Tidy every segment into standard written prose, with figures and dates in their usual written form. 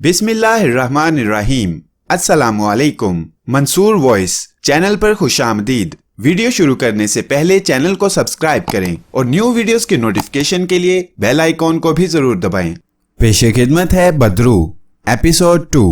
बिस्मिल्लाहिर्रहमानिर्रहीम। अस्सलामुअलैकुम। Mansoor voice channel पर खुशामदीद। वीडियो शुरू करने से पहले चैनल को सब्सक्राइब करें और न्यू वीडियोस के नोटिफिकेशन के लिए बेल आइकॉन को भी जरूर दबाएं। पेशे खिदमत है बदरू एपिसोड 2।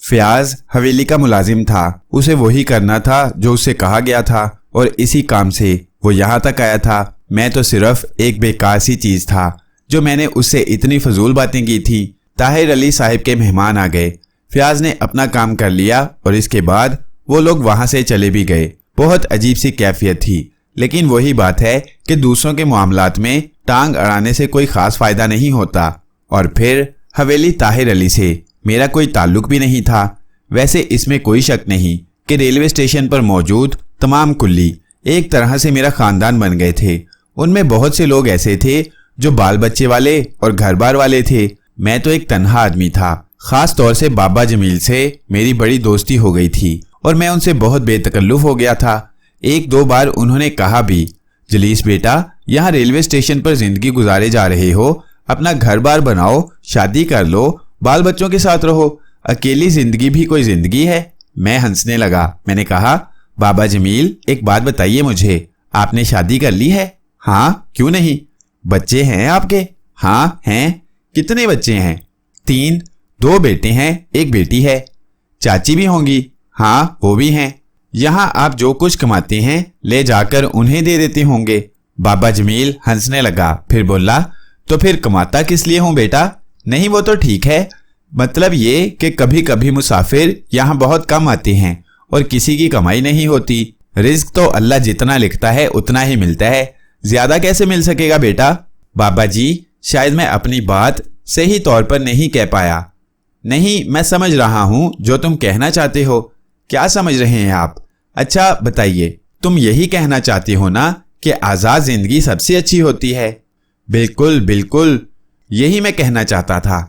फयाज हवेली का मुलाजिम था। उसे वही करना था जो उससे कहा गया था और इसी काम से वो यहाँ तक आया था। मैं तो सिर्फ एक बेकार सी चीज था जो मैंने उससे इतनी फजूल बातें की थी। ताहिर अली साहिब के मेहमान आ गए। फयाज ने अपना काम कर लिया और इसके बाद वो लोग वहां से चले भी गए। बहुत अजीब सी कैफियत थी, लेकिन वही बात है कि दूसरों के मामलात में टांग अड़ाने से कोई खास फायदा नहीं होता। और फिर हवेली ताहिर अली से मेरा कोई ताल्लुक भी नहीं था। वैसे इसमें कोई शक नहीं कि रेलवे स्टेशन पर मौजूद तमाम कुल्ली एक तरह से मेरा खानदान बन गए थे। उनमें बहुत से लोग ऐसे थे जो बाल बच्चे वाले और घर बार वाले थे। मैं तो एक तन्हा आदमी था। खास तौर से बाबा जमील से मेरी बड़ी दोस्ती हो गई थी और मैं उनसे बहुत बेतकल्लुफ हो गया था। एक दो बार उन्होंने कहा भी, जलीस बेटा, यहाँ रेलवे स्टेशन पर जिंदगी गुजारे जा रहे हो, अपना घर बार बनाओ, शादी कर लो, बाल बच्चों के साथ रहो, अकेली जिंदगी भी कोई जिंदगी है। मैं हंसने लगा। मैंने कहा, बाबा जमील, एक बात बताइए मुझे, आपने शादी कर ली है? हाँ, क्यों नहीं। बच्चे हैं आपके? हाँ हैं। कितने बच्चे हैं? 3, 2 बेटे हैं, 1 बेटी है। चाची भी होंगी? हाँ, वो भी हैं। यहाँ आप जो कुछ कमाते हैं ले जाकर उन्हें दे देते होंगे। बाबा जमील हंसने लगा, फिर बोला, तो फिर कमाता किस लिए हूँ बेटा? नहीं, वो तो ठीक है, मतलब ये कि कभी कभी मुसाफिर यहाँ बहुत कम आते हैं और किसी की कमाई नहीं होती। रिज्क तो अल्लाह जितना लिखता है उतना ही मिलता है, ज्यादा कैसे मिल सकेगा बेटा? बाबा जी, शायद मैं अपनी बात सही तौर पर नहीं कह पाया। नहीं, मैं समझ रहा हूं जो तुम कहना चाहते हो। क्या समझ रहे हैं आप? अच्छा बताइए, तुम यही कहना चाहते हो ना कि आज़ाद जिंदगी सबसे अच्छी होती है? बिल्कुल बिल्कुल, यही मैं कहना चाहता था।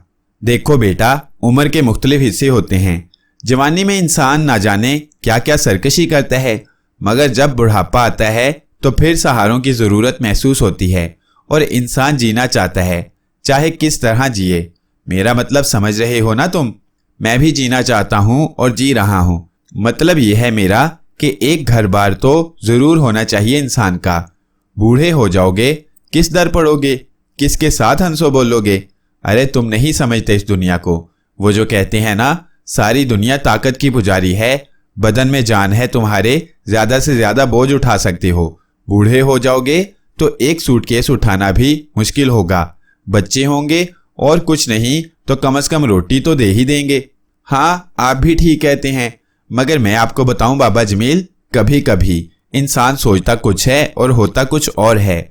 देखो बेटा, उम्र के मुख्तलिफ हिस्से होते हैं। जवानी में इंसान ना जाने क्या क्या सरकशी करता है, मगर जब बुढ़ापा आता है तो फिर सहारों की ज़रूरत महसूस होती है और इंसान जीना चाहता है, चाहे किस तरह जिए। मेरा मतलब समझ रहे हो ना तुम? मैं भी जीना चाहता हूँ और जी रहा हूँ। मतलब यह है मेरा कि एक घर बार तो ज़रूर होना चाहिए इंसान का। बूढ़े हो जाओगे, किस दर पड़ोगे? किसके साथ हंसो बोलोगे? अरे तुम नहीं समझते इस दुनिया को। वो जो कहते हैं ना, सारी दुनिया ताकत की पुजारी है, बदन में जान है तुम्हारे, ज़्यादा से ज़्यादा बोझ उठा सकते हो। बूढ़े हो जाओगे तो एक सूटकेस उठाना भी मुश्किल होगा। बच्चे होंगे और कुछ नहीं तो कम से कम रोटी तो दे ही देंगे। हाँ, आप भी ठीक कहते हैं, मगर मैं आपको बताऊं बाबा जमील, कभी कभी इंसान सोचता कुछ है और होता कुछ और है।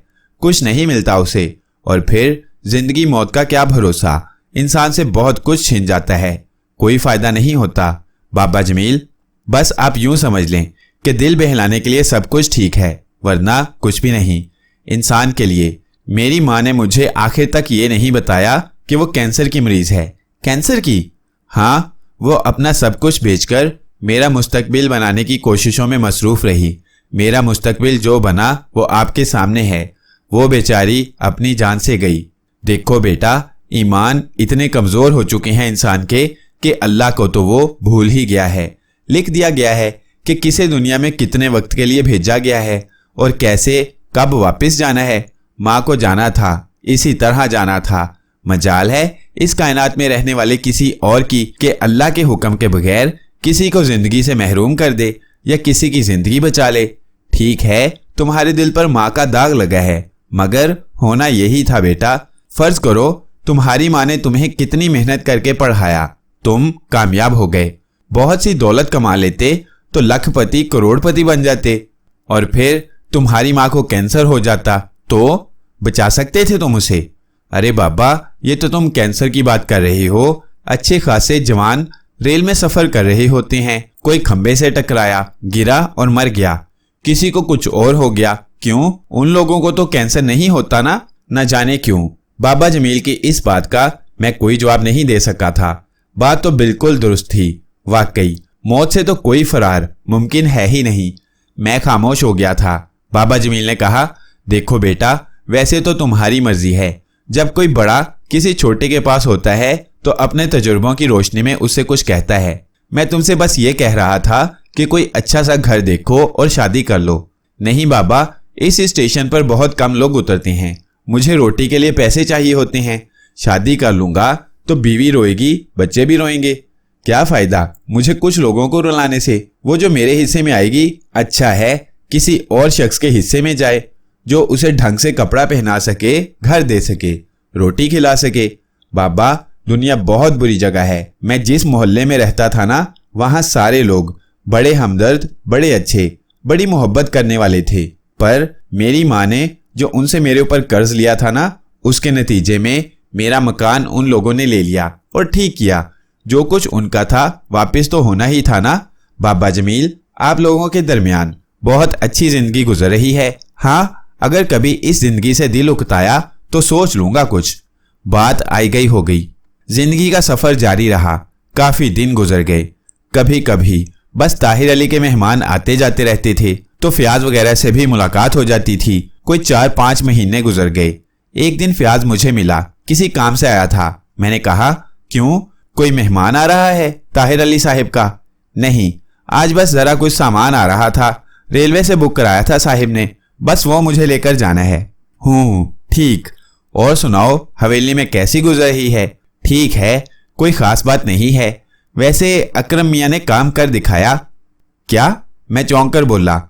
कुछ नहीं मिलता उसे, और फिर जिंदगी मौत का क्या भरोसा। इंसान से बहुत कुछ छिन जाता है, कोई फायदा नहीं होता। बाबा जमील, बस आप यूं समझ लें कि दिल बहलाने के लिए सब कुछ ठीक है, वरना कुछ भी नहीं। इंसान के लिए मेरी माँ ने मुझे आखिर तक ये नहीं बताया कि वो कैंसर की मरीज है। कैंसर की? हाँ, वो अपना सब कुछ बेचकर मेरा मुस्तकबिल बनाने की कोशिशों में मसरूफ रही। मेरा मुस्तकबिल जो बना वो आपके सामने है। वो बेचारी अपनी जान से गई। देखो बेटा, ईमान इतने कमज़ोर हो चुके हैं इंसान के कि अल्लाह को तो वो भूल ही गया है। लिख दिया गया है कि किसे दुनिया में कितने वक्त के लिए भेजा गया है और कैसे कब वापस जाना है। माँ को जाना था, इसी तरह जाना था। मजाल है इस कायनात में रहने वाले किसी और की कि अल्लाह के हुक्म के बगैर किसी को जिंदगी से महरूम कर दे या किसी की जिंदगी बचा ले। ठीक है, तुम्हारे दिल पर माँ का दाग लगा है, मगर होना यही था बेटा। फर्ज करो तुम्हारी माँ ने तुम्हें कितनी मेहनत करके पढ़ाया, तुम कामयाब हो गए, बहुत सी दौलत कमा लेते तो लखपति करोड़पति बन जाते, और फिर तुम्हारी माँ को कैंसर हो जाता तो बचा सकते थे तुम उसे? अरे बाबा, ये तो तुम कैंसर की बात कर रहे हो। अच्छे खासे जवान रेल में सफर कर रहे होते हैं, कोई खंबे से टकराया, गिरा और मर गया, किसी को कुछ और हो गया। क्यों? उन लोगों को तो कैंसर नहीं होता ना? न जाने क्यों। बाबा जमील की इस बात का मैं कोई जवाब नहीं दे सका था। बात तो बिल्कुल दुरुस्त थी। वाकई मौत से तो कोई फरार मुमकिन है ही नहीं। मैं खामोश हो गया था। बाबा जमील ने कहा, देखो बेटा, वैसे तो तुम्हारी मर्जी है, जब कोई बड़ा किसी छोटे के पास होता है तो अपने तजुर्बों की रोशनी में उससे कुछ कहता है, मैं तुमसे बस ये कह रहा था कि कोई अच्छा सा घर देखो और शादी कर लो। नहीं बाबा, इस स्टेशन पर बहुत कम लोग उतरते हैं, मुझे रोटी के लिए पैसे चाहिए होते हैं। शादी कर लूंगा तो बीवी रोएगी, बच्चे भी रोएंगे, क्या फायदा मुझे कुछ लोगों को रुलाने से। वो जो मेरे हिस्से में आएगी अच्छा है किसी और शख्स के हिस्से में जाए, जो उसे ढंग से कपड़ा पहना सके, घर दे सके, रोटी खिला सके। बाबा, दुनिया बहुत बुरी जगह है। मैं जिस मोहल्ले में रहता था ना, वहां सारे लोग बड़े हमदर्द, बड़े अच्छे, बड़ी मोहब्बत करने वाले थे। पर मेरी माँ ने जो उनसे मेरे ऊपर कर्ज लिया था ना, उसके नतीजे में मेरा मकान उन लोगों ने ले लिया और ठीक किया। जो कुछ उनका था वापस तो होना ही था ना। बाबा जमील, आप लोगों के दरमियान बहुत अच्छी जिंदगी गुजर रही है। हाँ, अगर कभी इस जिंदगी से दिल उकताया तो सोच लूंगा कुछ। बात आई गई हो गई। जिंदगी का सफर जारी रहा। काफी दिन गुजर गए। कभी कभी बस ताहिर अली के मेहमान आते जाते रहते थे तो फयाज वगैरह से भी मुलाकात हो जाती थी। कोई 4-5 महीने गुजर गए। एक दिन फयाज मुझे मिला, किसी काम से आया था। मैंने कहा, क्यों, कोई मेहमान आ रहा है ताहिर अली साहिब का? नहीं, आज बस जरा कुछ सामान आ रहा था, रेलवे से बुक कराया था साहिब ने, बस वो मुझे लेकर जाना है। ठीक, और सुनाओ, हवेली में कैसी गुजर रही है? ठीक है, कोई खास बात नहीं है। वैसे अकरम मियाँ ने काम कर दिखाया। क्या? मैं चौंक कर बोला।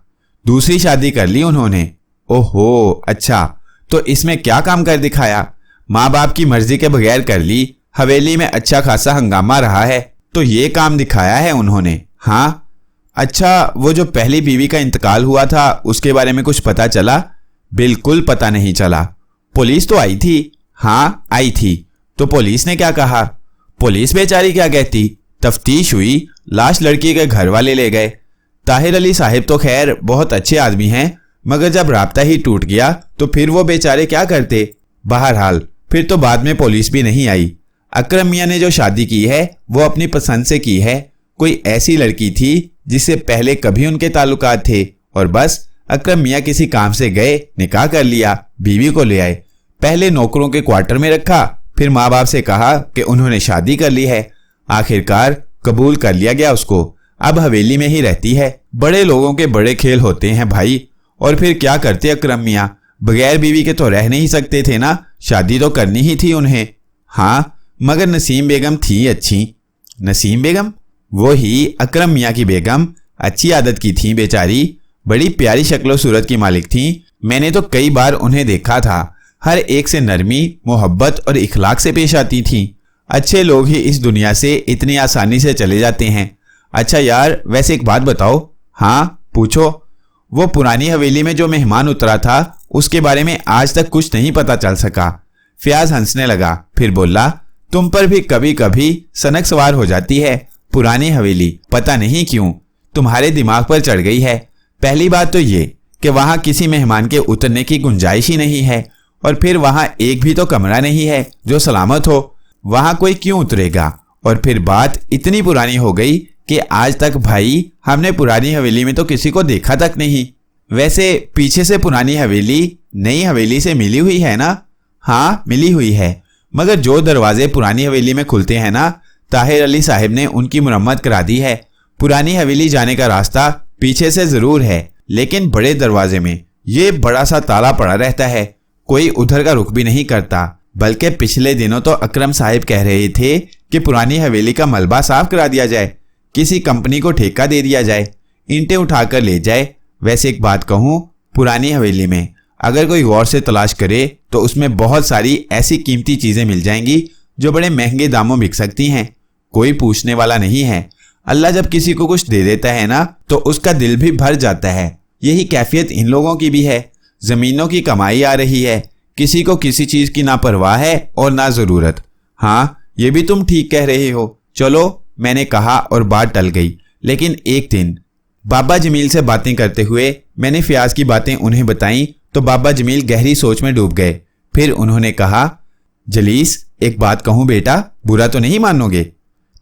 दूसरी शादी कर ली उन्होंने। ओहो, अच्छा, तो इसमें क्या काम कर दिखाया? माँ बाप की मर्जी के बगैर कर ली। हवेली में अच्छा खासा हंगामा रहा है तो ये काम दिखाया है उन्होंने। हाँ, अच्छा, वो जो पहली बीवी का इंतकाल हुआ था उसके बारे में कुछ पता चला? बिल्कुल पता नहीं चला। पुलिस तो आई थी? हाँ, आई थी। तो पुलिस ने क्या कहा? पुलिस बेचारी क्या कहती, तफ्तीश हुई, लाश लड़की के घर वाले ले गए। ताहिर अली साहिब तो खैर बहुत अच्छे आदमी हैं, मगर जब राब्ता ही टूट गया तो फिर वो बेचारे क्या करते। बहरहाल फिर तो बाद में पुलिस भी नहीं आई। अकरम मियाँ ने जो शादी की है वो अपनी पसंद से की है। कोई ऐसी लड़की थी जिससे पहले कभी उनके ताल्लुकात थे और बस अकरम मियाँ किसी काम से गए, निकाह कर लिया, बीवी को ले आए। पहले नौकरों के क्वार्टर में रखा, फिर माँ बाप से कहा कि उन्होंने शादी कर ली है। आखिरकार कबूल कर लिया गया उसको। अब हवेली में ही रहती है। बड़े लोगों के बड़े खेल होते हैं भाई। और फिर क्या करते अकरम मियाँ, बगैर बीवी के तो रह नहीं सकते थे ना, शादी तो करनी ही थी उन्हें। हाँ, मगर नसीम बेगम थी अच्छी। नसीम बेगम? वो ही अकरम मियाँ की बेगम। अच्छी आदत की थी बेचारी, बड़ी प्यारी शक्लो सूरत की मालिक थी। मैंने तो कई बार उन्हें देखा था। हर एक से नरमी, मोहब्बत और इखलाक से पेश आती थी। अच्छे लोग ही इस दुनिया से इतनी आसानी से चले जाते हैं। अच्छा यार, वैसे एक बात बताओ। हाँ, पूछो। वो पुरानी हवेली में जो मेहमान उतरा था उसके बारे में आज तक कुछ नहीं पता चल सका। फयाज हंसने लगा, फिर बोला, तुम पर भी कभी कभी सनक सवार हो जाती है। पुरानी हवेली पता नहीं क्यों तुम्हारे दिमाग पर चढ़ गई है। पहली बात तो ये कि वहां किसी मेहमान के उतरने की गुंजाइश ही नहीं है, और फिर वहां एक भी तो कमरा नहीं है जो सलामत हो। वहां कोई क्यों उतरेगा? और फिर बात इतनी पुरानी हो गई कि आज तक भाई हमने पुरानी हवेली में तो किसी को देखा तक नहीं। वैसे पीछे से पुरानी हवेली नई हवेली से मिली हुई है ना? हाँ, मिली हुई है, मगर जो दरवाजे पुरानी हवेली में खुलते हैं ना, ताहिर अली साहिब ने उनकी मुरम्मत करा दी है। पुरानी हवेली जाने का रास्ता पीछे से जरूर है, लेकिन बड़े दरवाजे में ये बड़ा सा ताला पड़ा रहता है। कोई उधर का रुख भी नहीं करता। बल्कि पिछले दिनों तो अकरम साहिब कह रहे थे कि पुरानी हवेली का मलबा साफ करा दिया जाए, किसी कंपनी को ठेका दे दिया जाए, ईंटें उठाकर ले जाए। वैसे एक बात कहूँ, पुरानी हवेली में अगर कोई गौर से तलाश करे तो उसमें बहुत सारी ऐसी कीमती चीजें मिल जाएंगी जो बड़े महंगे दामों बिक सकती हैं। कोई पूछने वाला नहीं है। अल्लाह जब किसी को कुछ दे देता है ना तो उसका दिल भी भर जाता है। यही कैफियत इन लोगों की भी है। जमीनों की कमाई आ रही है, किसी को किसी चीज की ना परवाह है और ना जरूरत। हाँ, ये भी तुम ठीक कह रहे हो। चलो, मैंने कहा और बात टल गई। लेकिन एक दिन बाबा जमील से बातें करते हुए मैंने फयाज की बातें उन्हें बताई तो बाबा जमील गहरी सोच में डूब गए। फिर उन्होंने कहा, जलीस, एक बात कहूं बेटा, बुरा तो नहीं मानोगे?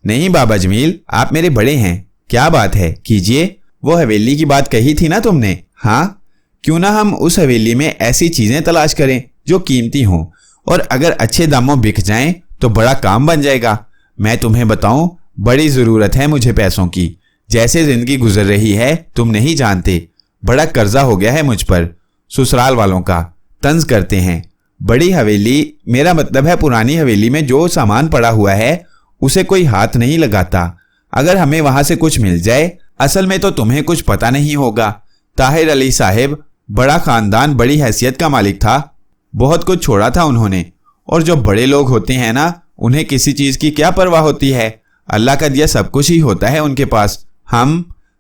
नहीं बाबा जमील, आप मेरे बड़े हैं। क्या बात है, कीजिए। वो हवेली की बात कही थी ना तुमने? हाँ, क्यों ना हम उस हवेली में ऐसी चीजें तलाश करें जो कीमती हों और अगर अच्छे दामों बिक जाएं तो बड़ा काम बन जाएगा। मैं तुम्हें बताऊं, बड़ी ज़रूरत है मुझे पैसों की। जैसे ज़िंदगी गुजर रही है तुम नहीं जानते। बड़ा कर्जा हो गया है मुझ पर। ससुराल वालों का तंज करते हैं। बड़ी हवेली, मेरा मतलब है पुरानी हवेली में जो सामान पड़ा हुआ है उसे कोई हाथ नहीं लगाता। अगर हमें वहां से कुछ मिल जाए। असल में तो तुम्हें कुछ पता नहीं होगा। ताहिर अली साहब बड़ा खानदान, बड़ी हैसियत का मालिक था। बहुत कुछ छोड़ा था उन्होंने। और जो बड़े लोग होते हैं ना, उन्हें किसी चीज़ की क्या परवाह होती है। अल्लाह का दिया सब कुछ ही होता है उनके पास।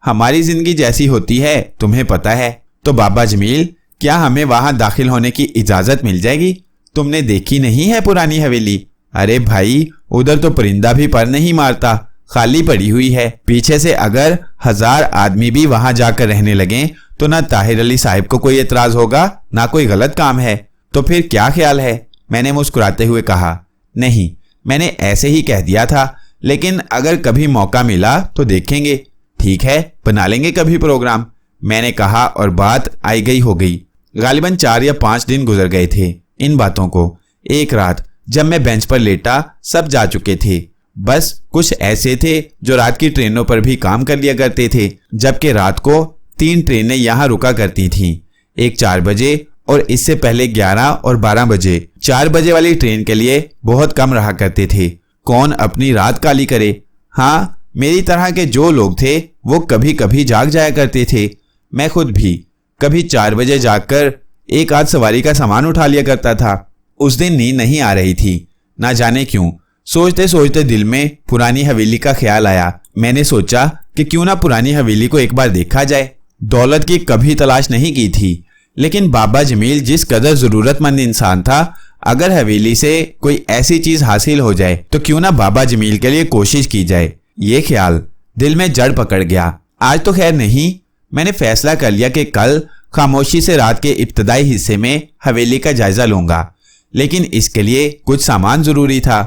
हमारी ज़िंदगी जैसी होती है तुम्हें पता है। तो बाबा जमील, क्या हमें वहां दाखिल होने की इजाज़त मिल जाएगी? तुमने देखी नहीं है पुरानी हवेली? अरे भाई, उधर तो परिंदा भी पर नहीं मारता, खाली पड़ी हुई है। पीछे से अगर 1000 आदमी भी वहां जाकर रहने लगे तो ना ताहिर अली साहब को कोई एतराज होगा, ना कोई गलत काम है। तो फिर क्या ख्याल है? मैंने मुस्कुराते हुए कहा। नहीं, मैंने ऐसे ही कह दिया था, लेकिन अगर कभी मौका मिला तो देखेंगे। ठीक है, बना लेंगे कभी प्रोग्राम, मैंने कहा और बात आई गई हो गई। गालिबन 4 या 5 दिन गुजर गए थे इन बातों को। एक रात जब मैं बेंच पर लेटा, सब जा चुके थे। बस कुछ ऐसे थे जो रात की ट्रेनों पर भी काम कर लिया करते थे, जबकि रात को 3 ट्रेनें यहाँ रुका करती थीं। एक 4 बजे और इससे पहले 11 और 12 बजे। 4 बजे वाली ट्रेन के लिए बहुत कम रहा करते थे। कौन अपनी रात काली करे। हाँ, मेरी तरह के जो लोग थे वो कभी कभी जाग जाया करते थे। मैं खुद भी कभी 4 बजे जागकर एक आध सवारी का सामान उठा लिया करता था। उस दिन नींद नहीं आ रही थी, ना जाने क्यों। सोचते सोचते दिल में पुरानी हवेली का ख्याल आया। मैंने सोचा कि क्यों ना पुरानी हवेली को एक बार देखा जाए। दौलत की कभी तलाश नहीं की थी, लेकिन बाबा जमील जिस कदर जरूरतमंद इंसान था, अगर हवेली से कोई ऐसी चीज हासिल हो जाए तो क्यों ना बाबा जमील के लिए कोशिश की जाए। ये ख्याल दिल में जड़ पकड़ गया। आज तो खैर नहीं, मैंने फैसला कर लिया कि कल खामोशी से रात के इब्तदाई हिस्से में हवेली का जायजा लूंगा, लेकिन इसके लिए कुछ सामान जरूरी था।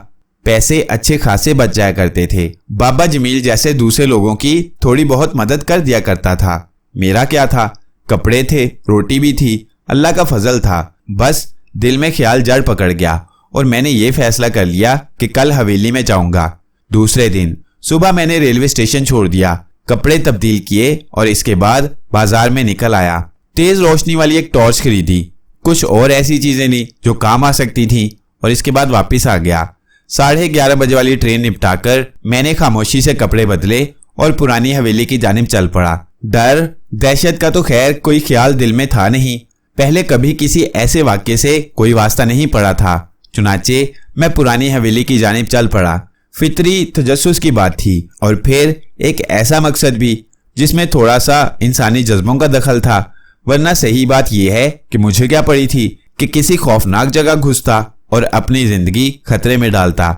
पैसे अच्छे खासे बच जाया करते थे। बाबा जमील जैसे दूसरे लोगों की थोड़ी बहुत मदद कर दिया करता था। मेरा क्या था, कपड़े थे, रोटी भी थी, अल्लाह का फजल था। बस दिल में ख्याल जड़ पकड़ गया और मैंने ये फैसला कर लिया कि कल हवेली में जाऊंगा। दूसरे दिन सुबह मैंने रेलवे स्टेशन छोड़ दिया, कपड़े तब्दील किए और इसके बाद बाजार में निकल आया। तेज रोशनी वाली एक टॉर्च खरीदी, कुछ और ऐसी चीजें ली जो काम आ सकती थी और इसके बाद वापस आ गया। 11:30 बजे वाली ट्रेन निपटाकर मैंने खामोशी से कपड़े बदले और पुरानी हवेली की जानिब चल पड़ा। डर दहशत का तो खैर कोई ख्याल दिल में था नहीं। पहले कभी किसी ऐसे वाक्य से कोई वास्ता नहीं पड़ा था। चुनाचे मैं पुरानी हवेली की जानिब चल पड़ा। फितरी तजस्सुस की बात थी और फिर एक ऐसा मकसद भी जिसमें थोड़ा सा इंसानी जज्बों का दखल था। वरना सही बात यह है कि मुझे क्या पड़ी थी कि किसी खौफनाक जगह घुसता और अपनी जिंदगी खतरे में डालता।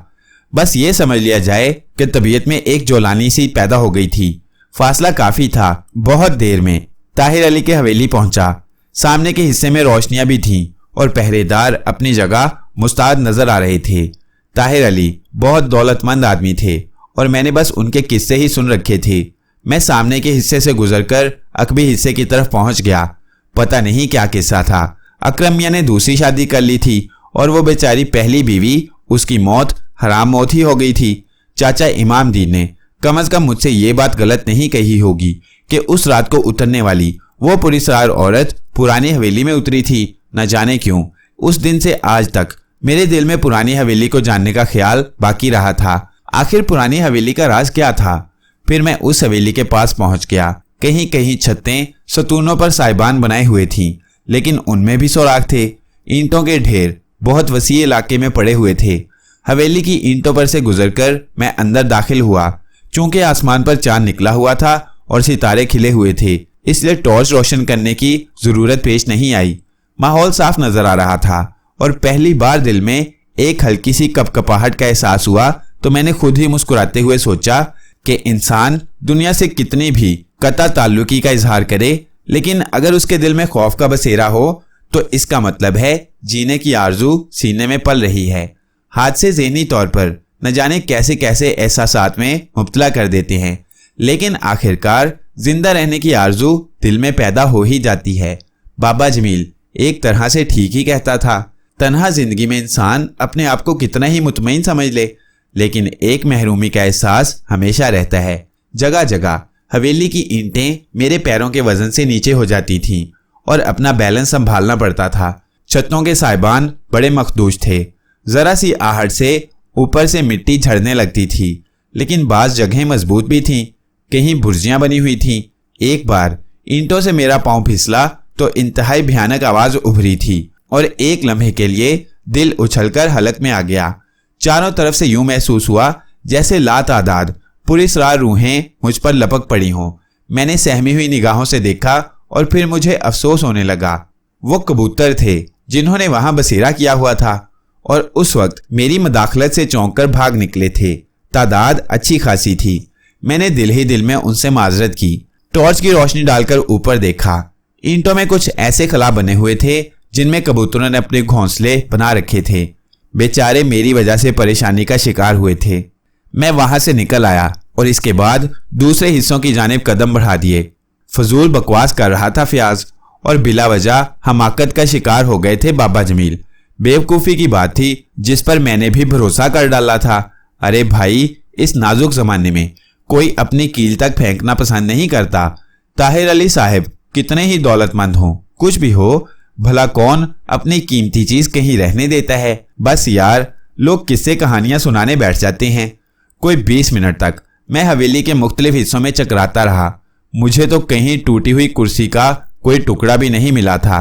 बस ये समझ लिया जाए कि तबीयत में एक जौलानी सी पैदा हो गई थी। फासला काफी था। बहुत देर में ताहिर अली के हवेली पहुंचा। सामने के हिस्से में रोशनियां भी थीं और पहरेदार अपनी जगह मुस्ताद नजर आ रहे थे। ताहिर अली बहुत दौलतमंद आदमी थे और मैंने बस उनके किस्से ही सुन रखे थे। मैं सामने के हिस्से से गुजरकर अकबी हिस्से की तरफ पहुंच गया। पता नहीं क्या किस्सा था। अकरम मियां ने दूसरी शादी कर ली थी और वो बेचारी पहली बीवी, उसकी मौत हराम मौत ही हो गई थी। चाचा इमाम दीन ने कम से कम मुझसे ये बात गलत नहीं कही होगी कि उस रात को उतरने वाली वो पुरस्कार औरत पुरानी हवेली में उतरी थी। न जाने क्यों उस दिन से आज तक मेरे दिल में पुरानी हवेली को जानने का ख्याल बाकी रहा था। आखिर पुरानी हवेली का राज क्या था? फिर मैं उस हवेली के पास पहुंच गया। कहीं कहीं छतें सतूनों पर साइबान बनाए हुए थीं, लेकिन उनमें भी सुराख थे। ईंटों के ढेर बहुत वसी इलाके में पड़े हुए थे। हवेली की ईंटों पर से गुजरकर मैं अंदर दाखिल हुआ। चूंकि आसमान पर चांद निकला हुआ था और सितारे खिले हुए थे, इसलिए टॉर्च रोशन करने की जरूरत पेश नहीं आई। माहौल साफ नजर आ रहा था और पहली बार दिल में एक हल्की सी कपकपाहट का एहसास हुआ तो मैंने खुद ही मुस्कुराते हुए सोचा कि इंसान दुनिया से कितनी भी कता ताल्लुकी का इजहार करे, लेकिन अगर उसके दिल में खौफ का बसेरा हो तो इसका मतलब है जीने की आरजू सीने में पल रही है। हादसे ज़हनी तौर पर न जाने कैसे कैसे एहसासात में मुब्तला कर देते हैं, लेकिन आखिरकार जिंदा रहने की आरजू दिल में पैदा हो ही जाती है। बाबा जमील एक तरह से ठीक ही कहता था। तन्हा जिंदगी में इंसान अपने आप को कितना ही मुतमईन समझ ले, लेकिन एक महरूमी का एहसास हमेशा रहता है। जगह जगह हवेली की ईंटें मेरे पैरों के वजन से नीचे हो जाती थीं और अपना बैलेंस संभालना पड़ता था। छतों के साइबान बड़े मखदूश थे। जरा सी आहट से ऊपर से मिट्टी झड़ने लगती थी, लेकिन बाज़ जगहें मजबूत भी थीं, कहीं बुर्जियां बनी हुई थीं। एक बार ईंटों से मेरा पांव फिसला तो इंतहाई भयानक आवाज उभरी थी और एक लम्हे के लिए दिल उछलकर हलक में आ गया। चारों तरफ से यूं महसूस हुआ जैसे लातादाद पुरस्कार रूहें मुझ पर लपक पड़ी हों। मैंने सहमी हुई निगाहों से देखा और फिर मुझे अफसोस होने लगा। वो कबूतर थे जिन्होंने वहां बसेरा किया हुआ था और उस वक्त मेरी मदाखलत से चौंक कर भाग निकले थे। तादाद अच्छी खासी थी। मैंने दिल ही दिल में उनसे माजरत की। टॉर्च की रोशनी डालकर ऊपर देखा। ईंटों में कुछ ऐसे खला बने हुए थे जिनमें कबूतरों ने अपने घोंसले बना रखे थे। बेचारे मेरी वजह से परेशानी का शिकार हुए थे। मैं वहां से निकल आया और इसके बाद दूसरे हिस्सों की जानिब कदम बढ़ा दिए। फजूल बकवास कर रहा था फयाज और बिला वजह हमाकत का शिकार हो गए थे बाबा जमील। बेवकूफ़ी की बात थी जिस पर मैंने भी भरोसा कर डाला था। अरे भाई, इस नाजुक जमाने में कोई अपनी कील तक फेंकना पसंद नहीं करता। ताहिर अली साहब कितने ही दौलतमंद हों, कुछ भी हो, भला कौन अपनी कीमती चीज कहीं रहने देता है। बस यार, लोग किस्से कहानियां सुनाने बैठ जाते हैं। कोई 20 मिनट तक मैं हवेली के मुख्तलिफ हिस्सों में चकराता रहा। मुझे तो कहीं टूटी हुई कुर्सी का कोई टुकड़ा भी नहीं मिला था।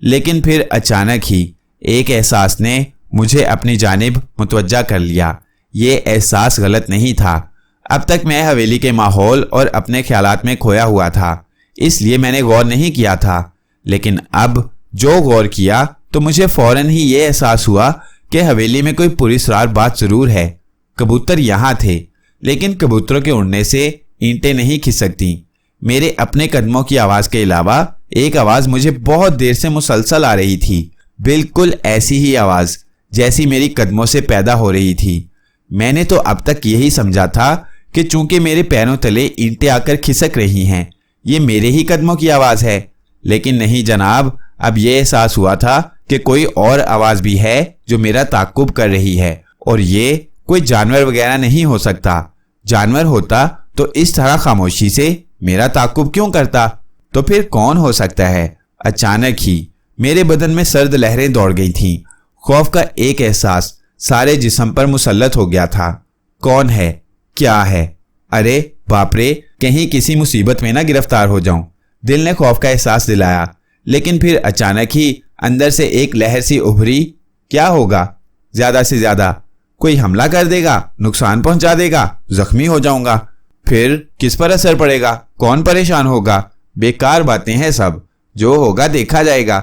लेकिन फिर अचानक ही एक एहसास ने मुझे अपनी जानिब मुतवज्जा कर लिया। ये एहसास गलत नहीं था। अब तक मैं हवेली के माहौल और अपने ख्यालात में खोया हुआ था, इसलिए मैंने गौर नहीं किया था। लेकिन अब जो गौर किया तो मुझे फौरन ही ये एहसास हुआ कि हवेली में कोई पुरस्कार बात जरूर है। कबूतर यहाँ थे, लेकिन कबूतरों के उड़ने से ईंटें नहीं खिसकती। मेरे अपने कदमों की आवाज़ के अलावा एक आवाज़ मुझे बहुत देर से मुसलसल आ रही थी। बिल्कुल ऐसी ही आवाज़ जैसी मेरी कदमों से पैदा हो रही थी। मैंने तो अब तक यही समझा था कि चूंकि मेरे पैरों तले ईंटें आकर खिसक रही हैं, ये मेरे ही कदमों की आवाज़ है। लेकिन नहीं जनाब, अब यह एहसास हुआ था कि कोई और आवाज़ भी है जो मेरा ताक़ुब कर रही है, और ये कोई जानवर वगैरह नहीं हो सकता। जानवर होता तो इस तरह खामोशी से मेरा ताक़ुब क्यों करता? तो फिर कौन हो सकता है? अचानक ही मेरे बदन में सर्द लहरें दौड़ गई थीं। खौफ का एक एहसास सारे जिस्म पर मुसल्लत हो गया था। कौन है? क्या है? अरे बाप रे, कहीं किसी मुसीबत में ना गिरफ्तार हो जाऊं। दिल ने खौफ का एहसास दिलाया, लेकिन फिर अचानक ही अंदर से एक लहर सी उभरी। क्या होगा? ज्यादा से ज्यादा कोई हमला कर देगा, नुकसान पहुंचा देगा, जख्मी हो जाऊंगा। फिर किस पर असर पड़ेगा? कौन परेशान होगा? बेकार बातें हैं सब, जो होगा देखा जाएगा।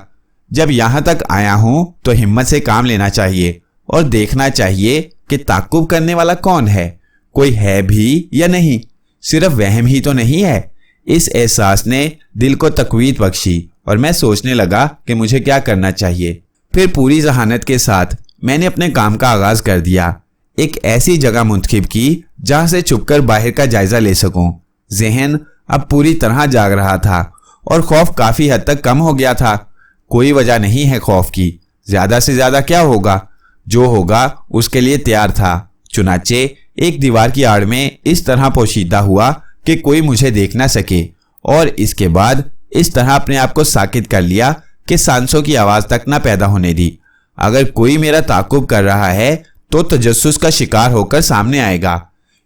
जब यहां तक आया हूं तो हिम्मत से काम लेना चाहिए और देखना चाहिए कि ताक़ुब करने वाला कौन है, कोई है भी या नहीं। सिर्फ वहम ही तो नहीं है। इस एहसास ने दिल को तकवीत बख्शी और मैं सोचने लगा कि मुझे क्या करना चाहिए। फिर पूरी जहानत के साथ मैंने अपने काम का आगाज कर दिया। एक ऐसी जगह मुंतखब की जहां से छुपकर बाहर का जायजा ले सकूं। जहन अब पूरी तरह जाग रहा था और खौफ काफी हद तक कम हो गया था। कोई वजह नहीं है खौफ की। ज्यादा से ज्यादा क्या होगा? जो होगा उसके लिए तैयार था। चुनाचे एक दीवार की आड़ में इस तरह पोशीदा हुआ कि कोई मुझे देख ना सके, और इसके बाद इस तरह अपने आप को साकित कर लिया कि सांसों की आवाज तक ना पैदा होने दी। अगर कोई मेरा ताक़ुब कर रहा है तो तजस्सुस का शिकार होकर सामने आएगा।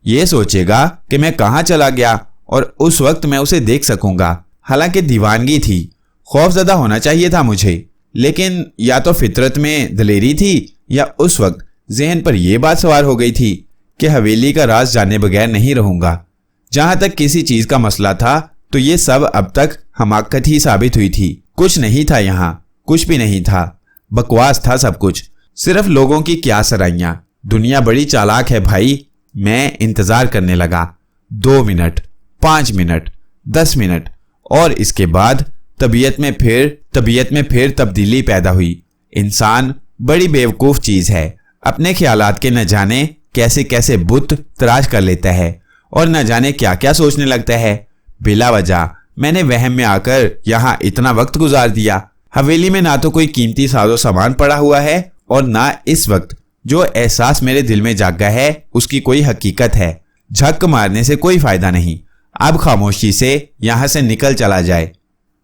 ये सोचेगा कि मैं कहाँ चला गया और उस वक्त मैं उसे देख सकूंगा। हालांकि दीवानगी थी, खौफजदा होना चाहिए था मुझे, लेकिन या तो फितरत में दलेरी थी या उस वक्त जहन पर यह बात सवार हो गई थी कि हवेली का राज जाने बगैर नहीं रहूंगा। जहां तक किसी चीज का मसला था तो ये सब अब तक हमाकत ही साबित हुई थी। कुछ नहीं था यहाँ, कुछ भी नहीं था। बकवास था सब कुछ, सिर्फ लोगों की क्या सराइयां। दुनिया बड़ी चालाक है भाई। मैं इंतजार करने लगा। 2 मिनट, 5 मिनट, 10 मिनट, और इसके बाद तबीयत में फिर तब्दीली पैदा हुई। इंसान बड़ी बेवकूफ चीज है। अपने ख्यालात के न जाने कैसे कैसे बुत तराश कर लेता है और न जाने क्या क्या सोचने लगता है। बिला वजह मैंने वहम में आकर यहाँ इतना वक्त गुजार दिया। हवेली में ना तो कोई कीमती साजो सामान पड़ा हुआ है और ना इस वक्त जो एहसास मेरे दिल में जागा है उसकी कोई हकीकत है। झक मारने से कोई फायदा नहीं, अब खामोशी से यहां से निकल चला जाए।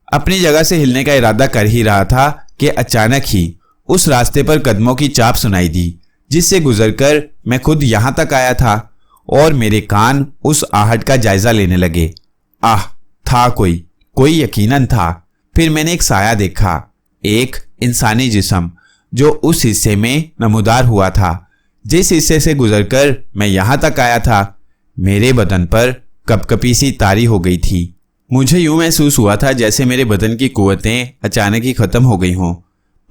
अपनी जगह से हिलने का इरादा कर ही रहा था कि अचानक ही उस रास्ते पर कदमों की चाप सुनाई दी जिससे गुजरकर मैं खुद यहां तक आया था और मेरे कान उस आहट का जायजा लेने लगे। आह, था कोई यकीनन था। फिर मैंने एक साया देखा, एक इंसानी जिस्म जो उस हिस्से में नमूदार हुआ था जिस हिस्से से गुजरकर मैं यहां तक आया था। मेरे बदन पर कपकपी सी तारी हो गई थी। मुझे यूं महसूस हुआ था जैसे मेरे बदन की कुव्वतें अचानक ही खत्म हो गई हों।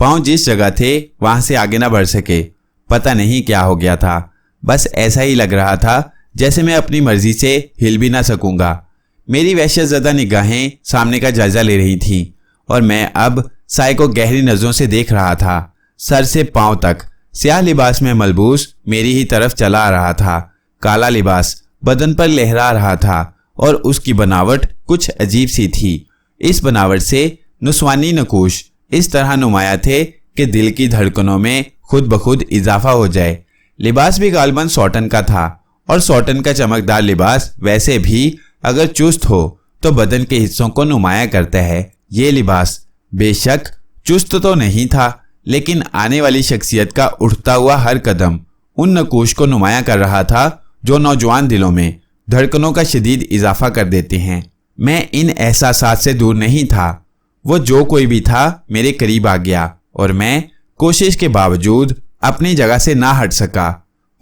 पांव जिस जगह थे वहां से आगे ना बढ़ सके। पता नहीं क्या हो गया था, बस ऐसा ही लग रहा था जैसे मैं अपनी मर्जी से हिल भी ना सकूंगा। मेरी वहशतज़दा निगाहें सामने का जायजा ले रही थीं और मैं अब साए को गहरी नजरों से देख रहा था। सर से पांव तक स्याह लिबास में मलबूस मेरी ही तरफ चला आ रहा था। काला लिबास बदन पर लहरा रहा था और उसकी बनावट कुछ अजीब सी थी। इस बनावट से नुस्वानी नकूश इस तरह नुमाया थे कि दिल की धड़कनों में खुद ब खुद इजाफा हो जाए। लिबास भी गालबन सॉटन का था और सॉटन का चमकदार लिबास वैसे भी अगर चुस्त हो तो बदन के हिस्सों को नुमाया करता है। ये लिबास बेशक चुस्त तो नहीं था, लेकिन आने वाली शख्सियत का उठता हुआ हर कदम उन नकूश को नुमाया कर रहा था जो नौजवान दिलों में धड़कनों का शदीद इजाफा कर देते हैं। मैं इन एहसासात से दूर नहीं था। वो जो कोई भी था मेरे करीब आ गया और मैं कोशिश के बावजूद अपनी जगह से ना हट सका।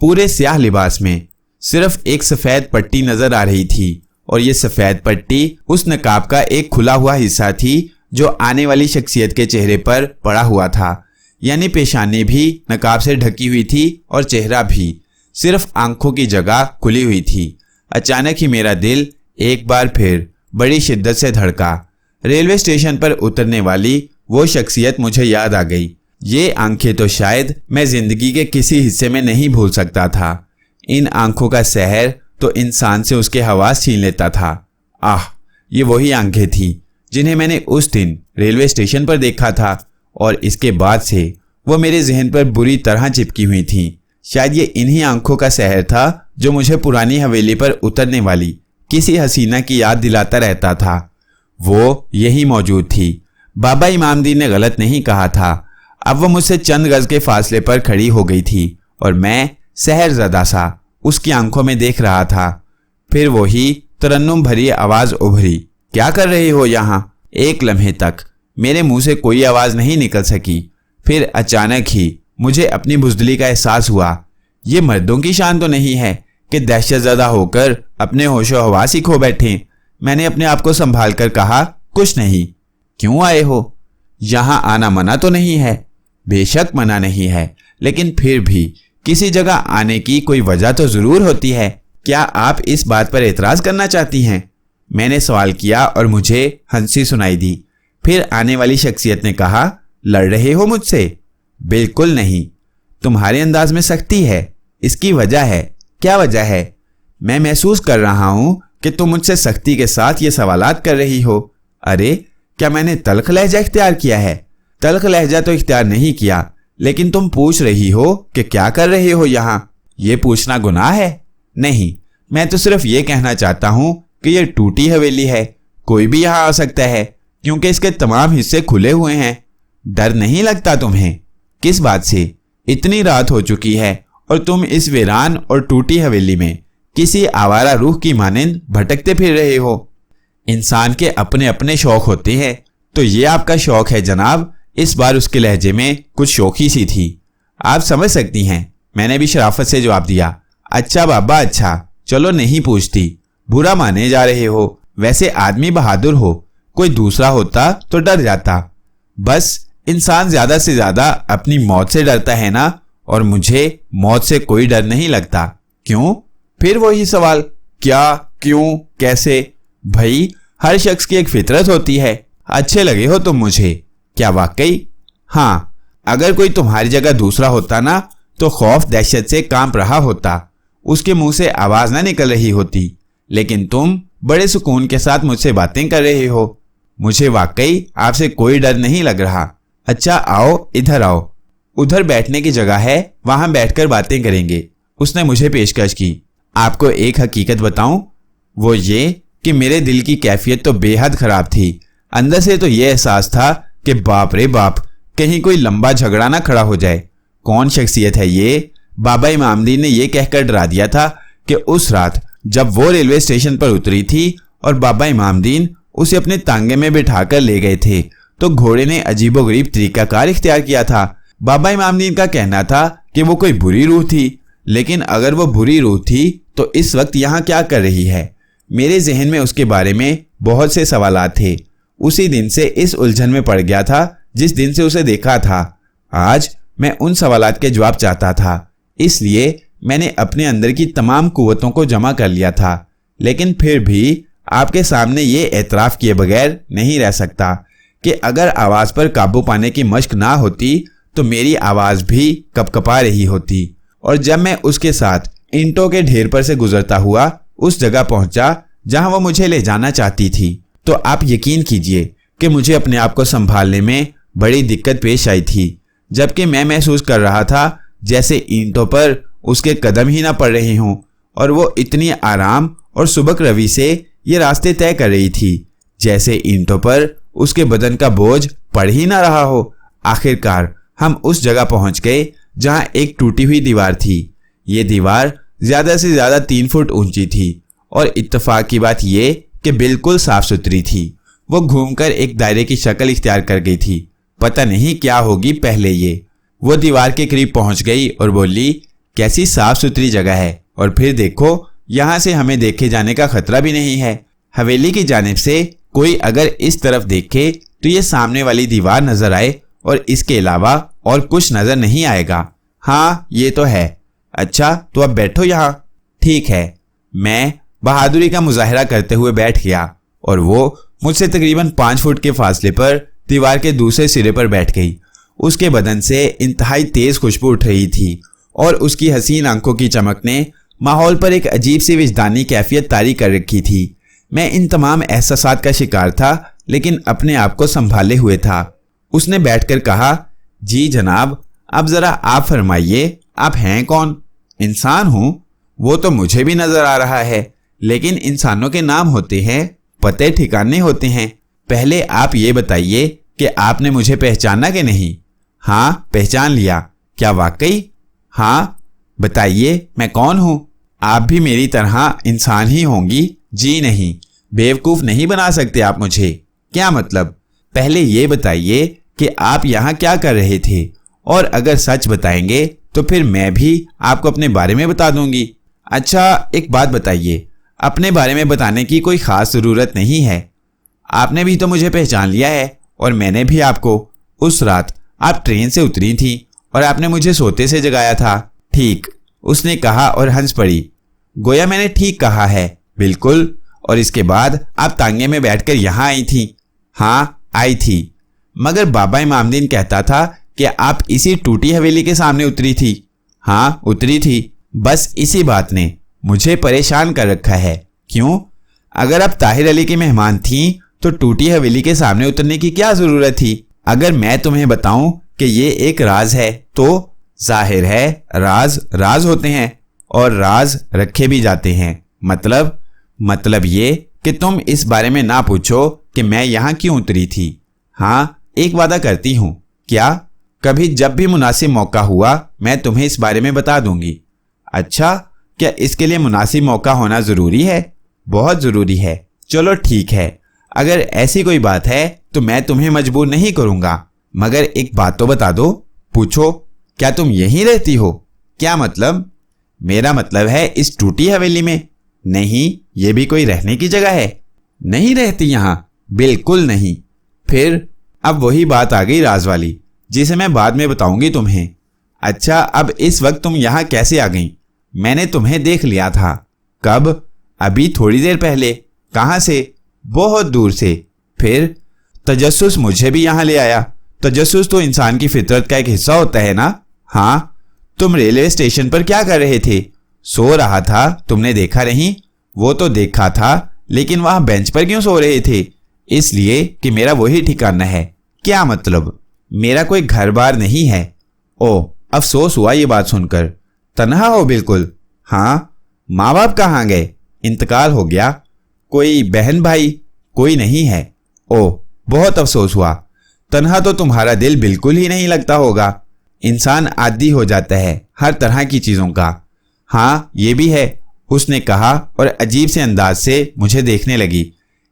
पूरे स्याह लिबास में सिर्फ एक सफ़ेद पट्टी नजर आ रही थी और ये सफ़ेद पट्टी उस नकाब का एक खुला हुआ हिस्सा थी जो आने वाली शख्सियत के चेहरे पर पड़ा हुआ था। यानी पेशानी भी नकाब से ढकी हुई थी और चेहरा भी, सिर्फ आंखों की जगह खुली हुई थी। अचानक ही मेरा दिल एक बार फिर बड़ी शिद्दत से धड़का। रेलवे स्टेशन पर उतरने वाली वो शख्सियत मुझे याद आ गई। ये आंखें तो शायद मैं जिंदगी के किसी हिस्से में नहीं भूल सकता था। इन आंखों का सहर तो इंसान से उसके हवास छीन लेता था। आह, ये वही आंखें थी जिन्हें मैंने उस दिन रेलवे स्टेशन पर देखा था और इसके बाद से वो मेरे जहन पर बुरी तरह चिपकी हुई थी। शायद ये इन्हीं आंखों का सहर था जो मुझे पुरानी हवेली पर उतरने वाली किसी हसीना की याद दिलाता रहता था। वो यही मौजूद थी। बाबा इमामदीन ने गलत नहीं कहा था। अब वो मुझसे चंद गज के फासले पर खड़ी हो गई थी और मैं सहरज़दा सा उसकी आंखों में देख रहा था। फिर वही तरन्नुम भरी आवाज उभरी, क्या कर रहे हो यहाँ? एक लम्हे तक मेरे मुंह से कोई आवाज नहीं निकल सकी। फिर अचानक ही मुझे अपनी बुज़दिली का एहसास हुआ। ये मर्दों की शान तो नहीं है कि दहशतज़दा होकर अपने होशो हवास ही खो बैठें। मैंने अपने आप को संभाल कर कहा, कुछ नहीं। क्यों आए हो? यहाँ आना मना तो नहीं है? बेशक मना नहीं है, लेकिन फिर भी किसी जगह आने की कोई वजह तो जरूर होती है। क्या आप इस बात पर एतराज करना चाहती हैं? मैंने सवाल किया और मुझे हंसी सुनाई दी। फिर आने वाली शख्सियत ने कहा, लड़ रहे हो मुझसे? बिल्कुल नहीं। तुम्हारे अंदाज में सख्ती है, इसकी वजह है। क्या वजह है? मैं महसूस कर रहा हूं कि तुम मुझसे सख्ती के साथ ये सवालात कर रही हो। अरे, क्या मैंने तल्ख लहजा इख्तियार किया है? तल्ख लहजा तो इख्तियार नहीं किया, लेकिन तुम पूछ रही हो कि क्या कर रहे हो यहाँ। ये पूछना गुनाह है? नहीं, मैं तो सिर्फ ये कहना चाहता हूँ कि ये टूटी हवेली है, कोई भी यहाँ आ सकता है क्योंकि इसके तमाम हिस्से खुले हुए हैं। डर नहीं लगता तुम्हें? किस बात से? इतनी रात हो चुकी है और तुम इस वीरान और टूटी हवेली में किसी आवारा रूह की मानिंद भटकते फिर रहे हो। इंसान के अपने अपने शौक होते हैं, तो ये आपका शौक है जनाब। इस बार उसके लहजे में कुछ शौकी सी थी। आप समझ सकती हैं। मैंने भी शराफत से जवाब दिया। अच्छा बाबा, अच्छा, चलो नहीं पूछती। बुरा माने जा रहे हो। वैसे आदमी बहादुर हो, कोई दूसरा होता तो डर जाता। बस इंसान ज्यादा से ज्यादा अपनी मौत से डरता है ना, और मुझे मौत से कोई डर नहीं लगता। क्यों? फिर वही सवाल, क्या, क्यों, कैसे? भाई, हर शख्स की एक फितरत होती है। अच्छे लगे हो तुम मुझे। क्या वाकई? हाँ, अगर कोई तुम्हारी जगह दूसरा होता ना, तो खौफ दहशत से कांप रहा होता, उसके मुंह से आवाज ना निकल रही होती। लेकिन तुम बड़े सुकून के साथ मुझसे बातें कर रहे हो। मुझे वाकई आपसे कोई डर नहीं लग रहा। अच्छा आओ, इधर आओ, उधर बैठने की जगह है, वहां बैठकर बातें करेंगे, उसने मुझे पेशकश की। आपको एक हकीकत बताऊं, वो ये कि मेरे दिल की कैफियत तो बेहद खराब थी। अंदर से तो ये एहसास था कि बाप रे बाप, कहीं कोई लंबा झगड़ा ना खड़ा हो जाए। कौन शख्सियत है ये? बाबा इमामदीन ने यह कहकर डरा दिया था कि उस रात जब वो रेलवे स्टेशन पर उतरी थी और बाबा इमामदीन उसे अपने तांगे में बिठाकर ले गए थे, तो घोड़े ने अजीबोगरीब तरीकाकार इख्तियार किया था। बाबा इमामदीन का कहना था कि वो कोई बुरी रूह थी, लेकिन अगर वो बुरी रूह थी तो इस वक्त यहाँ क्या कर रही है? मेरे जहन में उसके बारे में बहुत से सवालात थे। उसी दिन से इस उलझन में पड़ गया था जिस दिन से उसे देखा था। आज मैं उन सवालात के जवाब चाहता था, इसलिए मैंने अपने अंदर की तमाम कुव्वतों को जमा कर लिया था। लेकिन फिर भी आपके सामने ये एतराफ़ किए बगैर नहीं रह सकता कि अगर आवाज़ पर काबू पाने की मश्क ना होती तो मेरी आवाज़ भी कपकपा रही होती। और जब मैं उसके साथ ईंटों के ढेर पर से गुजरता हुआ उस जगह पहुंचा जहां वो मुझे ले जाना चाहती थी, तो आप यकीन कीजिए कि मुझे अपने आप को संभालने में बड़ी दिक्कत पेश आई थी। जबकि मैं महसूस कर रहा था जैसे ईंटों पर उसके कदम ही ना पड़ रहे हों, और वो इतनी आराम और सुबक रवि से ये रास्ते तय कर रही थी जैसे ईंटों पर उसके बदन का बोझ पड़ ही ना रहा हो। आखिरकार हम उस जगह पहुंच गए जहां एक टूटी हुई दीवार थी। ये दीवार ज्यादा से ज्यादा 3 फुट ऊंची थी और इत्तेफाक की बात ये कि बिल्कुल साफ सुथरी थी। वो घूमकर एक दायरे की शक्ल इख्तियार कर गई थी। पता नहीं क्या होगी पहले ये। वो दीवार के करीब पहुंच गई और बोली, कैसी साफ सुथरी जगह है, और फिर देखो यहाँ से हमें देखे जाने का खतरा भी नहीं है। हवेली की जानिब से कोई अगर इस तरफ देखे तो ये सामने वाली दीवार नजर आए और इसके अलावा और कुछ नजर नहीं आएगा। हाँ ये तो है। अच्छा तो अब बैठो यहाँ। ठीक है। मैं बहादुरी का मुजाहिरा करते हुए बैठ गया और वो मुझसे तकरीबन 5 फुट के फासले पर दीवार के दूसरे सिरे पर बैठ गई। उसके बदन से इंतहाई तेज खुशबू उठ रही थी और उसकी हसीन आंखों की चमक ने माहौल पर एक अजीब सी विजदानी कैफियत तारी कर रखी थी। मैं इन तमाम एहसासात का शिकार था, लेकिन अपने आप को संभाले हुए था। उसने बैठकर कहा, जी जनाब, अब जरा आप फरमाइए, आप हैं कौन? इंसान हूं, वो तो मुझे भी नजर आ रहा है, लेकिन इंसानों के नाम होते हैं, पते ठिकाने होते हैं। पहले आप ये बताइए कि आपने मुझे पहचाना कि नहीं? हाँ पहचान लिया। क्या वाकई? हाँ बताइए मैं कौन हूं? आप भी मेरी तरह इंसान ही होंगी। जी नहीं, बेवकूफ नहीं बना सकते आप मुझे। क्या मतलब? पहले ये बताइए कि आप यहाँ क्या कर रहे थे, और अगर सच बताएंगे तो फिर मैं भी आपको अपने बारे में बता दूंगी। अच्छा एक बात बताइए, अपने बारे में बताने की कोई खास ज़रूरत नहीं है। आपने भी तो मुझे पहचान लिया है और मैंने भी आपको। उस रात आप ट्रेन से उतरी थी और आपने मुझे सोते से जगाया था। ठीक, उसने कहा और हंस पड़ी। गोया मैंने ठीक कहा है। बिल्कुल। और इसके बाद आप तांगे में बैठकर यहाँ आई थी? हाँ आई थी, मगर बाबा इमामदीन कहता था कि आप इसी टूटी हवेली के सामने उतरी थी। हाँ उतरी थी। बस इसी बात ने मुझे परेशान कर रखा है। क्यों? अगर आप ताहिर अली की मेहमान थीं तो टूटी हवेली के सामने उतरने की क्या जरूरत थी? अगर मैं तुम्हें बताऊं कि ये एक राज है तो जाहिर है राज राज होते हैं और राज रखे भी जाते हैं। मतलब ये कि तुम इस बारे में ना पूछो कि मैं यहाँ क्यों उतरी थी। हाँ एक वादा करती हूँ। क्या? कभी जब भी मुनासिब मौका हुआ मैं तुम्हें इस बारे में बता दूंगी। अच्छा, क्या इसके लिए मुनासिब मौका होना ज़रूरी है? बहुत ज़रूरी है। चलो ठीक है, अगर ऐसी कोई बात है तो मैं तुम्हें मजबूर नहीं करूँगा, मगर एक बात तो बता दो। पूछो। क्या तुम यहीं रहती हो? क्या मतलब? मेरा मतलब है इस टूटी हवेली में। नहीं, ये भी कोई रहने की जगह है? नहीं रहती यहाँ? बिल्कुल नहीं। फिर? अब वही बात आ गई राज वाली, जिसे मैं बाद में बताऊंगी तुम्हें। अच्छा, अब इस वक्त तुम यहाँ कैसे आ गई? मैंने तुम्हें देख लिया था। कब? अभी थोड़ी देर पहले। कहाँ से? बहुत दूर से। फिर? तजस्सुस मुझे भी यहाँ ले आया। तजस्सुस तो इंसान की फितरत का एक हिस्सा होता है ना? हाँ। तुम रेलवे स्टेशन पर क्या कर रहे थे? सो रहा था, तुमने देखा नहीं? वो तो देखा था, लेकिन वहां बेंच पर क्यों सो रहे थे? इसलिए कि मेरा वही ठिकाना है। क्या मतलब? मेरा कोई घर बार नहीं है। ओ, अफसोस हुआ ये बात सुनकर। तन्हा हो बिल्कुल? हाँ। माँ बाप कहाँ गए? इंतकाल हो गया। कोई बहन भाई? कोई नहीं है। ओह, बहुत अफसोस हुआ। तन्हा तो तुम्हारा दिल बिल्कुल ही नहीं लगता होगा। इंसान आदी हो जाता है हर तरह की चीजों का। हाँ, ये भी है, उसने कहा और अजीब से अंदाज से मुझे देखने लगी।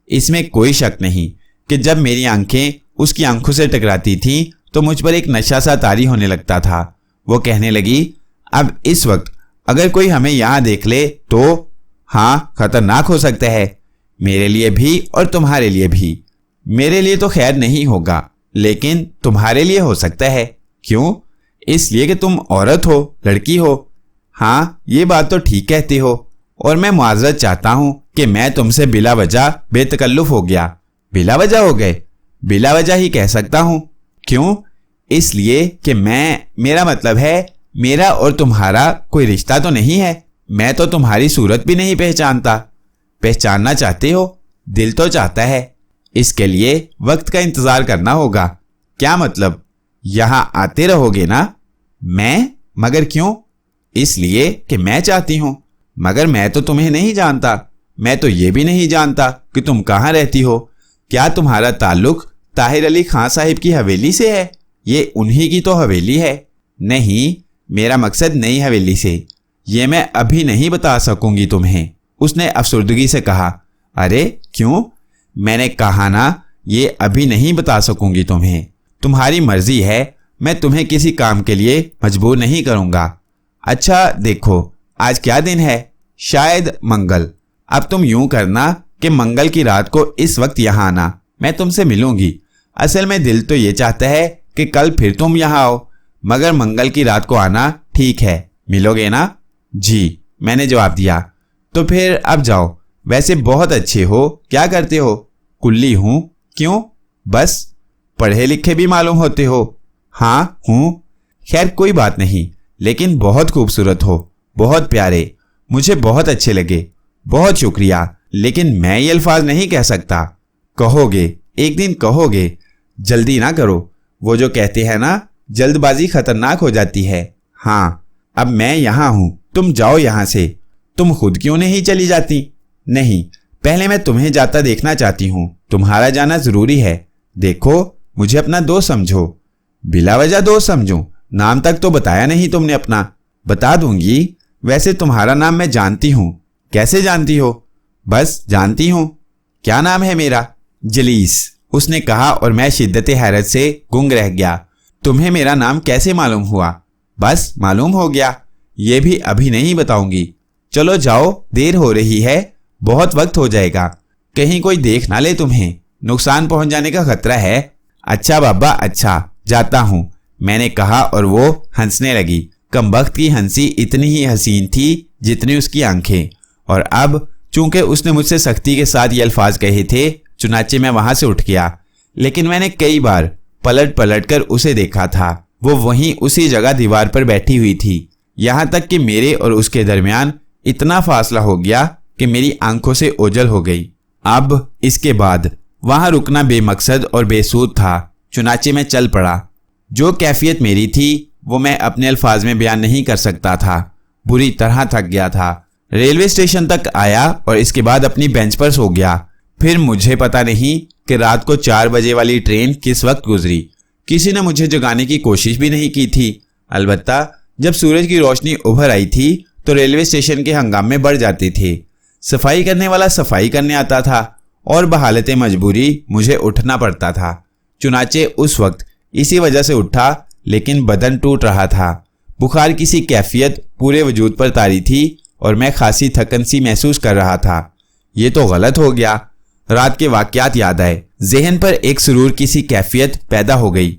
इसमें कोई शक नहीं कि जब मेरी आंखें उसकी आंखों से टकराती थीं तो मुझ पर एक नशा सा तारी होने लगता था। वो कहने लगी, अब इस वक्त अगर कोई हमें यहां देख ले तो? हाँ, खतरनाक हो सकता है, मेरे लिए भी और तुम्हारे लिए भी। मेरे लिए तो खैर नहीं होगा, लेकिन तुम्हारे लिए हो सकता है। क्यों? इसलिए कि तुम औरत हो, लड़की हो। हाँ, ये बात तो ठीक कहती हो, और मैं मुआवजत चाहता हूं कि मैं तुमसे बिला वजह बेतकल्लुफ हो गया। बिला वजह हो गए? बिला वजह ही कह सकता हूं। क्यों? इसलिए कि मेरा मतलब है, मेरा और तुम्हारा कोई रिश्ता तो नहीं है। मैं तो तुम्हारी सूरत भी नहीं पहचानता। पहचानना चाहते हो? दिल तो चाहता है। इसके लिए वक्त का इंतजार करना होगा। क्या मतलब? यहां आते रहोगे ना? मगर क्यों? इसलिए कि मैं चाहती हूं। मगर मैं तो तुम्हें नहीं जानता। मैं तो ये भी नहीं जानता कि तुम कहाँ रहती हो। क्या तुम्हारा ताल्लुक ताहिर अली खां साहिब की हवेली से है? ये उन्हीं की तो हवेली है। नहीं, मेरा मकसद नई हवेली से। ये मैं अभी नहीं बता सकूंगी तुम्हें, उसने अफसुर्दगी से कहा। अरे क्यों? मैंने कहा ना, ये अभी नहीं बता सकूंगी तुम्हें। तुम्हारी मर्जी है, मैं तुम्हें किसी काम के लिए मजबूर नहीं करूंगा। अच्छा देखो, आज क्या दिन है? शायद मंगल। अब तुम यूं करना कि मंगल की रात को इस वक्त यहाँ आना, मैं तुमसे मिलूंगी। असल में दिल तो ये चाहता है कि कल फिर तुम यहाँ आओ, मगर मंगल की रात को आना ठीक है। मिलोगे ना? जी, मैंने जवाब दिया। तो फिर अब जाओ। वैसे बहुत अच्छे हो। क्या करते हो? कुल्ली हूं। क्यों? बस। पढ़े लिखे भी मालूम होते हो? हाँ हूं। खैर कोई बात नहीं, लेकिन बहुत खूबसूरत हो, बहुत प्यारे, मुझे बहुत अच्छे लगे। बहुत शुक्रिया, लेकिन मैं ये अल्फाज नहीं कह सकता। कहोगे, एक दिन कहोगे। जल्दी ना करो। वो जो कहते हैं ना, जल्दबाजी खतरनाक हो जाती है। हाँ, अब मैं यहाँ हूं, तुम जाओ यहाँ से। तुम खुद क्यों नहीं चली जाती? नहीं, पहले मैं तुम्हें जाता देखना चाहती हूँ। तुम्हारा जाना जरूरी है। देखो, मुझे अपना दोस्त समझो। बिला वजह दोस्त समझो? नाम तक तो बताया नहीं तुमने अपना। बता दूंगी। वैसे तुम्हारा नाम मैं जानती हूँ। कैसे जानती हो? बस जानती हूँ। क्या नाम है मेरा? जलीस, उसने कहा और मैं शिद्दत हैरत से गुंग रह गया। तुम्हें मेरा नाम कैसे मालूम हुआ? बस मालूम हो गया। ये भी अभी नहीं बताऊंगी। चलो जाओ, देर हो रही है, बहुत वक्त हो जाएगा। कहीं कोई देख ना ले तुम्हें, नुकसान पहुंच जाने का खतरा है। अच्छा बाबा, अच्छा, जाता हूं, मैंने कहा और वो हंसने लगी। कमबख्त की हंसी इतनी ही हसीन थी जितनी उसकी आंखें। और अब चूंकि उसने मुझसे सख्ती के साथ ये अल्फाज कहे थे, चुनाचे मैं वहां से उठ गया। लेकिन मैंने कई बार पलट पलट कर उसे देखा था। वो वहीं उसी जगह दीवार पर बैठी हुई थी। यहां तक कि मेरे और उसके दरमियान इतना फासला हो गया कि मेरी आंखों से ओझल हो गई। अब इसके बाद वहां रुकना बेमकसद और बेसूद था। चुनाचे मैं चल पड़ा। जो कैफियत मेरी थी वो मैं अपने अल्फाज में बयान नहीं कर सकता था। बुरी तरह थक गया था। रेलवे स्टेशन तक आया और इसके बाद अपनी बेंच पर सो गया। फिर मुझे पता नहीं कि रात को 4 बजे वाली ट्रेन किस वक्त गुजरी। किसी ने मुझे जगाने की कोशिश भी नहीं की थी। अलबत्ता जब सूरज की रोशनी उभर आई थी तो रेलवे स्टेशन के हंगामे बढ़ जाते थे। सफाई करने वाला सफाई करने आता था और बहालत मजबूरी मुझे उठना पड़ता था। चुनाचे उस वक्त इसी वजह से उठा, लेकिन बदन टूट रहा था। बुखार किसी कैफियत पूरे वजूद पर तारी थी और मैं खासी थकन सी महसूस कर रहा था। ये तो गलत हो गया। रात के वाकयात याद आए। जहन पर एक सुरूर किसी कैफियत पैदा हो गई।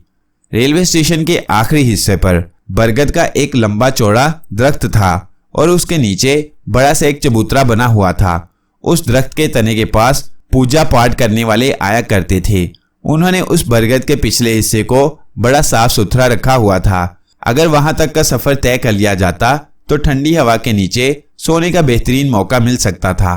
रेलवे स्टेशन के आखिरी हिस्से पर बरगद का एक लंबा चौड़ा दरख्त था और उसके नीचे बड़ा सा एक चबूतरा बना हुआ था। उस दरख्त के तने के पास पूजा पाठ करने वाले आया करते थे। उन्होंने उस बरगद के पिछले हिस्से को बड़ा साफ सुथरा रखा हुआ था। अगर वहां तक का सफर तय कर लिया जाता तो ठंडी हवा के नीचे सोने का बेहतरीन मौका मिल सकता था।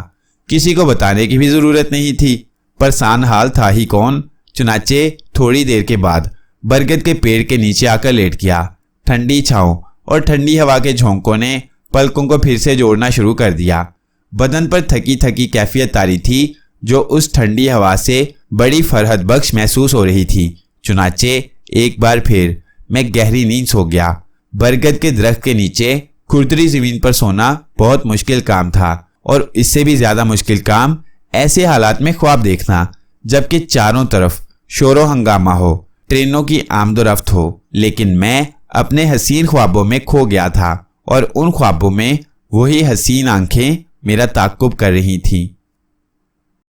किसी को बताने की भी जरूरत नहीं थी। परेशान हाल था ही कौन। चुनाचे थोड़ी देर के बाद बरगद के पेड़ के नीचे आकर लेट गया। ठंडी छांव और ठंडी हवा के झोंकों ने पलकों को फिर से जोड़ना शुरू कर दिया। बदन पर थकी थकी कैफियत तारी थी जो उस ठंडी हवा से बड़ी फरहत बख्श महसूस हो रही थी। चुनाचे एक बार फिर मैं गहरी नींद सो गया। बरगद के दरख्त के नीचे खुरदरी जमीन पर सोना बहुत मुश्किल काम था और इससे भी ज्यादा मुश्किल काम ऐसे हालात में ख्वाब देखना जबकि चारों तरफ शोरो हंगामा हो, ट्रेनों की आमदोरफ्त हो, लेकिन मैं अपने हसीन ख्वाबों में खो गया था और उन ख्वाबों में वही हसीन आंखें मेरा ताक्कुब कर रही थीं।